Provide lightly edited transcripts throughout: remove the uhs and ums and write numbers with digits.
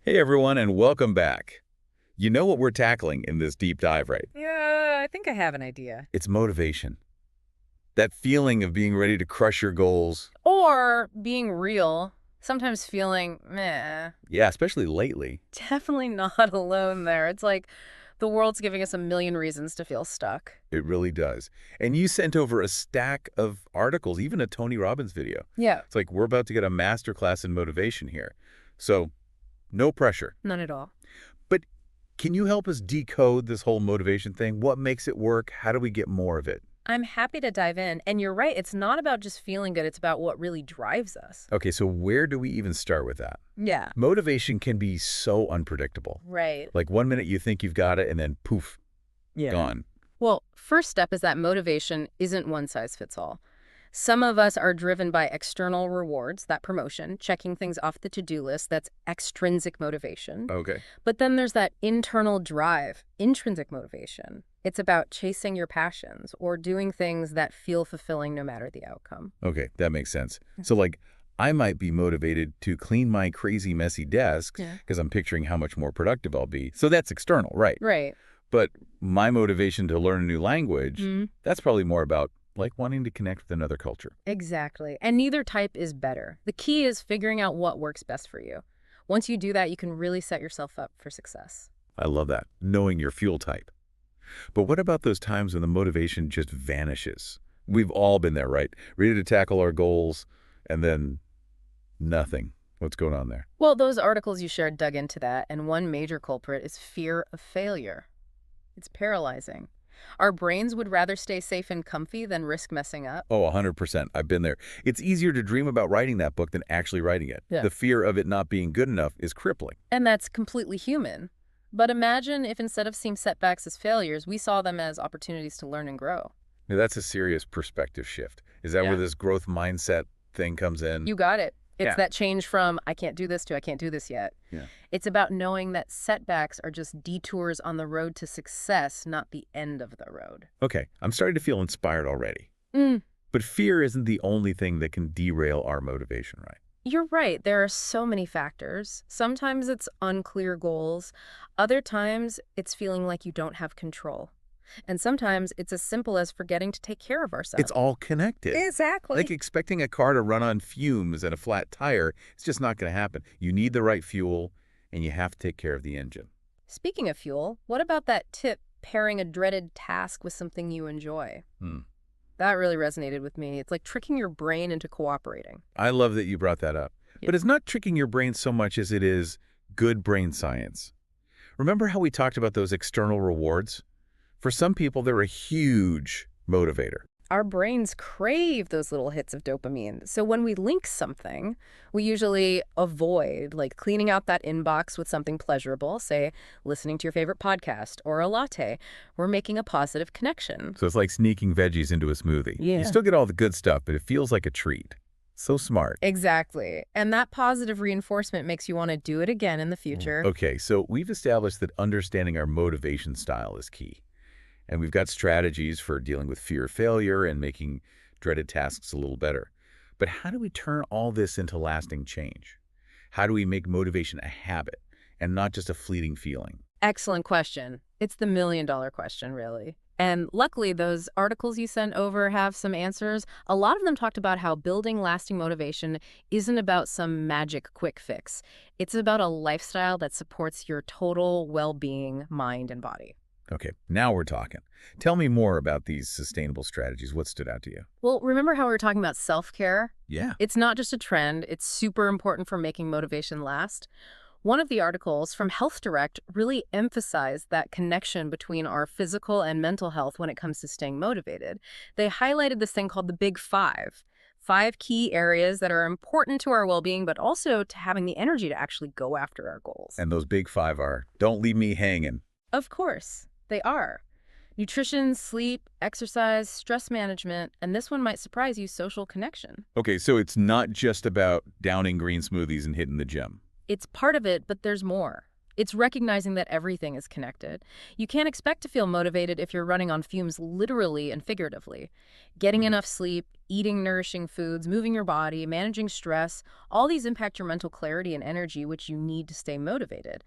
Hey everyone, and welcome back. You know what we're tackling in this deep dive, right? Yeah, I think I have an idea. It's motivation. That feeling of being ready to crush your goals. Or being real, sometimes feeling, meh, Yeah, especially lately. definitely not alone there. It's like the world's giving us a million reasons to feel stuck. It really does. And you sent over a stack of articles, even a Tony Robbins video. Yeah, It's like we're about to get a masterclass in motivation here. So, no pressure. none at all. But can you help us decode this whole motivation thing? What makes it work? How do we get more of it? I'm happy to dive in. And you're right, it's not about just feeling good, it's about what really drives us. Okay, so where do we even start with that? Yeah, Motivation can be so unpredictable. right. Like one minute you think you've got it and then poof, Yeah. gone. Well, first step is that motivation isn't one size fits all. Some of us are driven by external rewards, that promotion, checking things off the to-do list, that's extrinsic motivation. Okay. But then there's that internal drive, intrinsic motivation. It's about chasing your passions or doing things that feel fulfilling no matter the outcome. Okay, that makes sense. So like I might be motivated to clean my crazy messy desk Yeah. because I'm picturing how much more productive I'll be. So that's external, right? Right. But my motivation to learn a new language, Mm, that's probably more about like wanting to connect with another culture. exactly. And neither type is better. The key is figuring out what works best for you. Once you do that, you can really set yourself up for success. I love that, knowing your fuel type. But what about those times when the motivation just vanishes? We've all been there, right? Ready to tackle our goals and then nothing. What's going on there? Well, those articles you shared dug into that, and one major culprit is fear of failure. It's paralyzing. Our brains would rather stay safe and comfy than risk messing up. Oh, 100%. I've been there. It's easier to dream about writing that book than actually writing it. Yeah. The fear of it not being good enough is crippling. And that's completely human. But imagine if instead of seeing setbacks as failures, we saw them as opportunities to learn and grow. Now, that's a serious perspective shift. Is that where Yeah. this growth mindset thing comes in? You got it. It's Yeah. that change from I can't do this to I can't do this yet. Yeah. It's about knowing that setbacks are just detours on the road to success, not the end of the road. Okay, I'm starting to feel inspired already. Mm. But fear isn't the only thing that can derail our motivation, right? You're right. There are so many factors. Sometimes it's unclear goals. Other times it's feeling like you don't have control. And sometimes it's as simple as forgetting to take care of ourselves. It's all connected. Exactly. Like expecting a car to run on fumes and a flat tire, it's just not going to happen. You need the right fuel, and you have to take care of the engine. Speaking of fuel, what about that tip, pairing a dreaded task with something you enjoy? Hmm. That really resonated with me. It's like tricking your brain into cooperating. I love that you brought that up. Yeah. But it's not tricking your brain so much as it is good brain science. Remember how we talked about those external rewards? For some people, they're a huge motivator. Our brains crave those little hits of dopamine. So when we link something, we usually avoid, like cleaning out that inbox with something pleasurable, say listening to your favorite podcast or a latte. We're making a positive connection. So it's like sneaking veggies into a smoothie. Yeah. You still get all the good stuff, but it feels like a treat. So smart. Exactly. And that positive reinforcement makes you want to do it again in the future. Okay, so we've established that understanding our motivation style is key. And we've got strategies for dealing with fear of failure and making dreaded tasks a little better. But how do we turn all this into lasting change? How do we make motivation a habit and not just a fleeting feeling? Excellent question. It's the million-dollar question, really. And luckily, those articles you sent over have some answers. A lot of them talked about how building lasting motivation isn't about some magic quick fix. It's about a lifestyle that supports your total well-being, mind, and body. Okay, now we're talking. Tell me more about these sustainable strategies. What stood out to you? Well, remember how we were talking about self-care? Yeah. It's not just a trend. It's super important for making motivation last. One of the articles from Health Direct really emphasized that connection between our physical and mental health when it comes to staying motivated. They highlighted this thing called the Big Five. 5 key areas that are important to our well-being, but also to having the energy to actually go after our goals. And those big 5 are, don't leave me hanging. Of course, they are. Nutrition, sleep, exercise, stress management, and this one might surprise you, social connection. Okay, so it's not just about downing green smoothies and hitting the gym. It's part of it, but there's more. It's recognizing that everything is connected. You can't expect to feel motivated if you're running on fumes literally and figuratively. Getting Mhm. enough sleep, eating nourishing foods, moving your body, managing stress, all these impact your mental clarity and energy, which you need to stay motivated.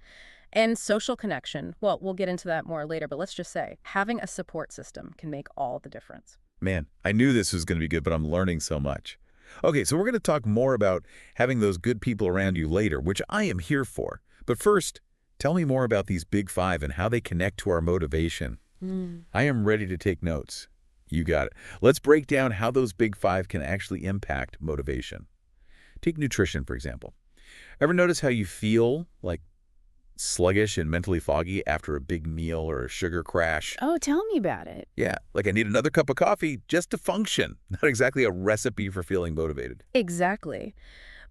And social connection, well, we'll get into that more later, but let's just say having a support system can make all the difference. Man, I knew this was going to be good, but I'm learning so much. Okay, so we're going to talk more about having those good people around you later, which I am here for. But first, tell me more about these big five and how they connect to our motivation. Mm. I am ready to take notes. You got it. Let's break down how those big five can actually impact motivation. Take nutrition, for example. Ever notice how you feel like sluggish and mentally foggy after a big meal or a sugar crash? Oh, tell me about it. Yeah, like I need another cup of coffee just to function. Not exactly a recipe for feeling motivated. Exactly.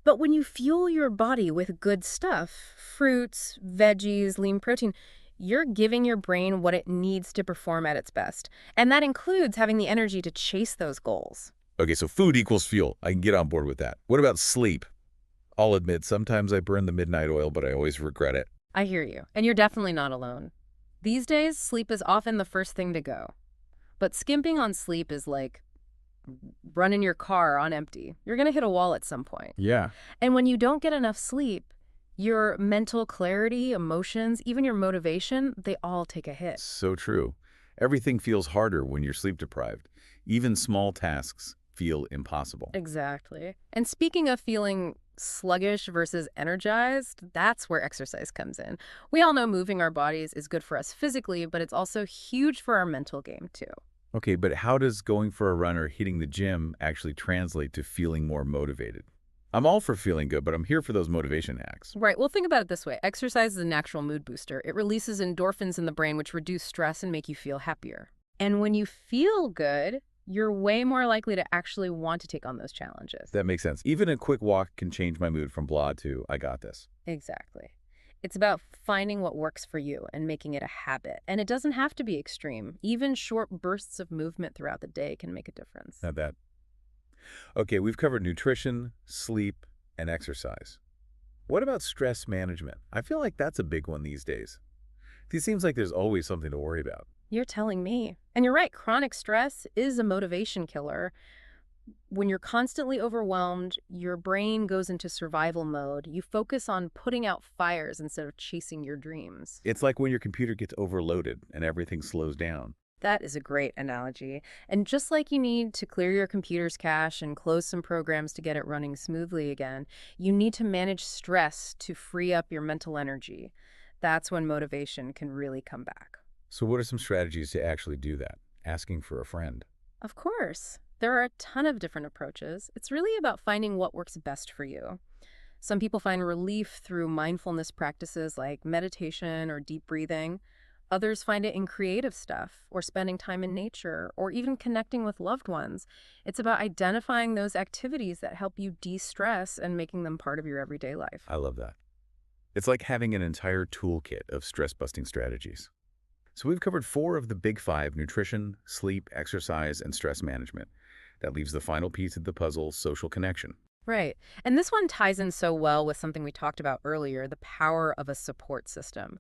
But when you fuel your body with good stuff, fruits, veggies, lean protein, you're giving your brain what it needs to perform at its best. And that includes having the energy to chase those goals. Okay, so food equals fuel. I can get on board with that. What about sleep? I'll admit, sometimes I burn the midnight oil, but I always regret it. I hear you. And you're definitely not alone. These days, sleep is often the first thing to go. But skimping on sleep is like running your car on empty. You're going to hit a wall at some point. Yeah. And when you don't get enough sleep, your mental clarity, emotions, even your motivation, they all take a hit. So true. Everything feels harder when you're sleep deprived. Even small tasks feel impossible. Exactly. And speaking of feeling sluggish versus energized, that's where exercise comes in. We all know moving our bodies is good for us physically, but it's also huge for our mental game, too. Okay, but how does going for a run or hitting the gym actually translate to feeling more motivated? I'm all for feeling good, but I'm here for those motivation hacks. Right. Well, think about it this way. Exercise is a natural mood booster. It releases endorphins in the brain, which reduce stress and make you feel happier. And when you feel good, you're way more likely to actually want to take on those challenges. That makes sense. Even a quick walk can change my mood from blah to I got this. Exactly. It's about finding what works for you and making it a habit. And it doesn't have to be extreme. Even short bursts of movement throughout the day can make a difference. Not that. Okay, we've covered nutrition, sleep, and exercise. What about stress management? I feel like that's a big one these days. It seems like there's always something to worry about. You're telling me. And you're right, chronic stress is a motivation killer. When you're constantly overwhelmed, your brain goes into survival mode. You focus on putting out fires instead of chasing your dreams. It's like when your computer gets overloaded and everything slows down. That is a great analogy. And just like you need to clear your computer's cache and close some programs to get it running smoothly again, you need to manage stress to free up your mental energy. That's when motivation can really come back. So what are some strategies to actually do that? Asking for a friend. Of course, there are a ton of different approaches. It's really about finding what works best for you. Some people find relief through mindfulness practices like meditation or deep breathing. Others find it in creative stuff or spending time in nature or even connecting with loved ones. It's about identifying those activities that help you de-stress and making them part of your everyday life. I love that. It's like having an entire toolkit of stress-busting strategies. So we've covered four of the big five: nutrition, sleep, exercise, and stress management. That leaves the final piece of the puzzle: social connection. Right. And this one ties in so well with something we talked about earlier, the power of a support system.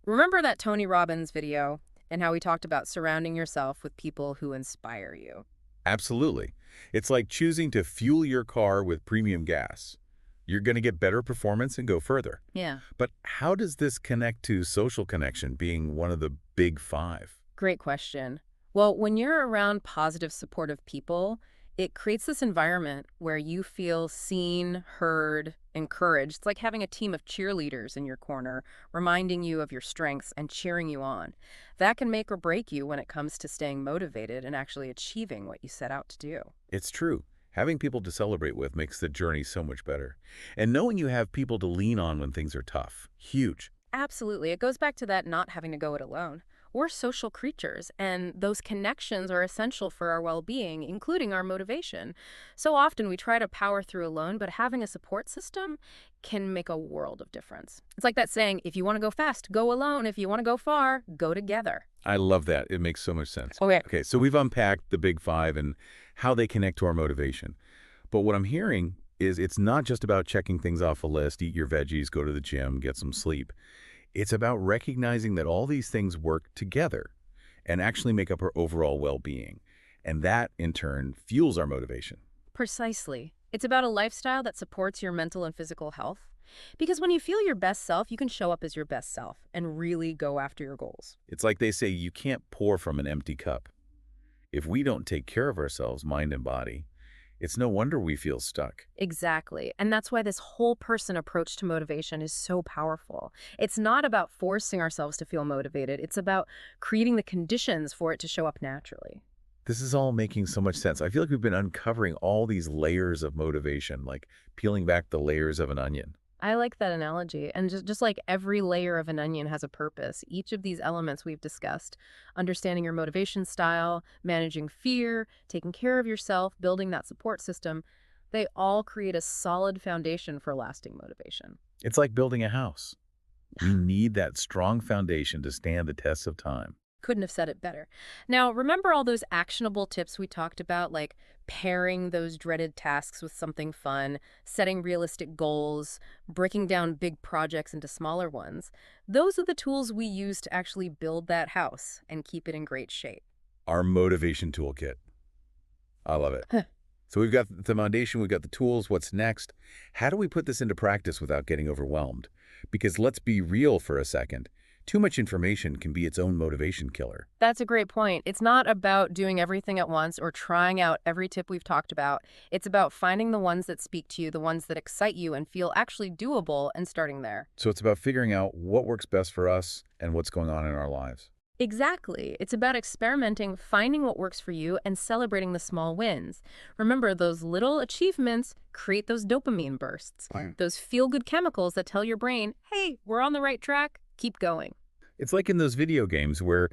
Remember that Tony Robbins video and how we talked about surrounding yourself with people who inspire you? Absolutely. It's like choosing to fuel your car with premium gas. You're going to get better performance and go further. Yeah. But how does this connect to social connection being one of the big five? Great question. Well, when you're around positive, supportive people, it creates this environment where you feel seen, heard, encouraged. It's like having a team of cheerleaders in your corner, reminding you of your strengths and cheering you on. That can make or break you when it comes to staying motivated and actually achieving what you set out to do. It's true. Having people to celebrate with makes the journey so much better. And knowing you have people to lean on when things are tough, huge. Absolutely. It goes back to that not having to go it alone. We're social creatures, and those connections are essential for our well-being, including our motivation. So often we try to power through alone, but having a support system can make a world of difference. It's like that saying, if you want to go fast, go alone. If you want to go far, go together. I love that. It makes so much sense. Okay. Okay, so we've unpacked the big five and how they connect to our motivation. But what I'm hearing is it's not just about checking things off a list: eat your veggies, go to the gym, get some sleep. It's about recognizing that all these things work together and actually make up our overall well-being. And that, in turn, fuels our motivation. Precisely. It's about a lifestyle that supports your mental and physical health. Because when you feel your best self, you can show up as your best self and really go after your goals. It's like they say, you can't pour from an empty cup. If we don't take care of ourselves, mind and body, it's no wonder we feel stuck. Exactly. And that's why this whole person approach to motivation is so powerful. It's not about forcing ourselves to feel motivated. It's about creating the conditions for it to show up naturally. This is all making so much sense. I feel like we've been uncovering all these layers of motivation, like peeling back the layers of an onion. I like that analogy. And just like every layer of an onion has a purpose, each of these elements we've discussed, understanding your motivation style, managing fear, taking care of yourself, building that support system, they all create a solid foundation for lasting motivation. It's like building a house. We need that strong foundation to stand the test of time. Couldn't have said it better. Now, remember all those actionable tips we talked about, like pairing those dreaded tasks with something fun, setting realistic goals, breaking down big projects into smaller ones? Those are the tools we use to actually build that house and keep it in great shape. Our motivation toolkit. I love it. Huh. So we've got the foundation, we've got the tools. What's next? How do we put this into practice without getting overwhelmed? Because let's be real for a second. Too much information can be its own motivation killer. That's a great point. It's not about doing everything at once or trying out every tip we've talked about. It's about finding the ones that speak to you, the ones that excite you and feel actually doable, and starting there. So it's about figuring out what works best for us and what's going on in our lives. Exactly. It's about experimenting, finding what works for you, and celebrating the small wins. Remember, those little achievements create those dopamine bursts, Right. those feel-good chemicals that tell your brain, hey, we're on the right track, keep going. It's like in those video games where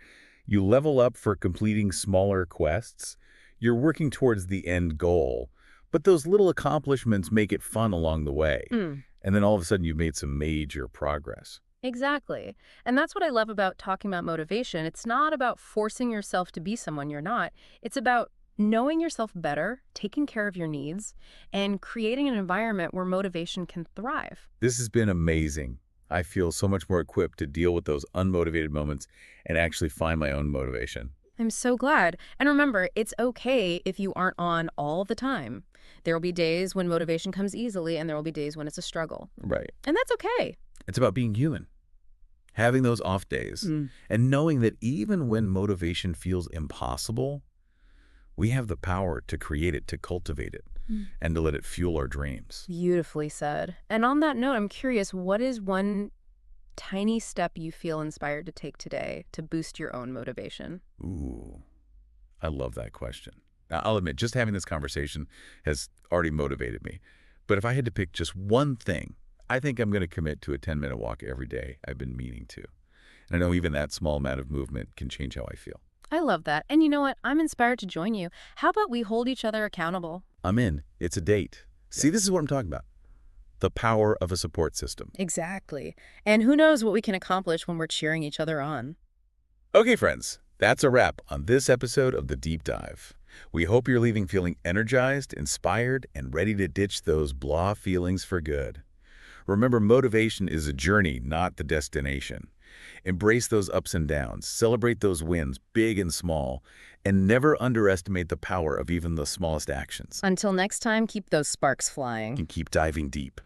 you level up for completing smaller quests. You're working towards the end goal, but those little accomplishments make it fun along the way. Mm. And then all of a sudden you've made some major progress. Exactly. And that's what I love about talking about motivation. It's not about forcing yourself to be someone you're not. It's about knowing yourself better, taking care of your needs, and creating an environment where motivation can thrive. This has been amazing. I feel so much more equipped to deal with those unmotivated moments and actually find my own motivation. I'm so glad. And remember, it's okay if you aren't on all the time. There will be days when motivation comes easily, and there will be days when it's a struggle. Right. And that's okay. It's about being human, having those off days, and knowing that even when motivation feels impossible, we have the power to create it, to cultivate it, and to let it fuel our dreams. Beautifully said. And on that note, I'm curious, what is one tiny step you feel inspired to take today to boost your own motivation? Ooh, I love that question. Now, I'll admit, just having this conversation has already motivated me. But if I had to pick just one thing, I think I'm going to commit to a 10-minute walk every day. I've been meaning to. And I know even that small amount of movement can change how I feel. I love that. And you know what? I'm inspired to join you. How about we hold each other accountable? I'm in. It's a date. See, this is what I'm talking about. The power of a support system. Exactly. And who knows what we can accomplish when we're cheering each other on. Okay, friends, that's a wrap on this episode of The Deep Dive. We hope you're leaving feeling energized, inspired, and ready to ditch those blah feelings for good. Remember, motivation is a journey, not the destination. Embrace those ups and downs, celebrate those wins, big and small, and never underestimate the power of even the smallest actions. Until next time, keep those sparks flying. And keep diving deep.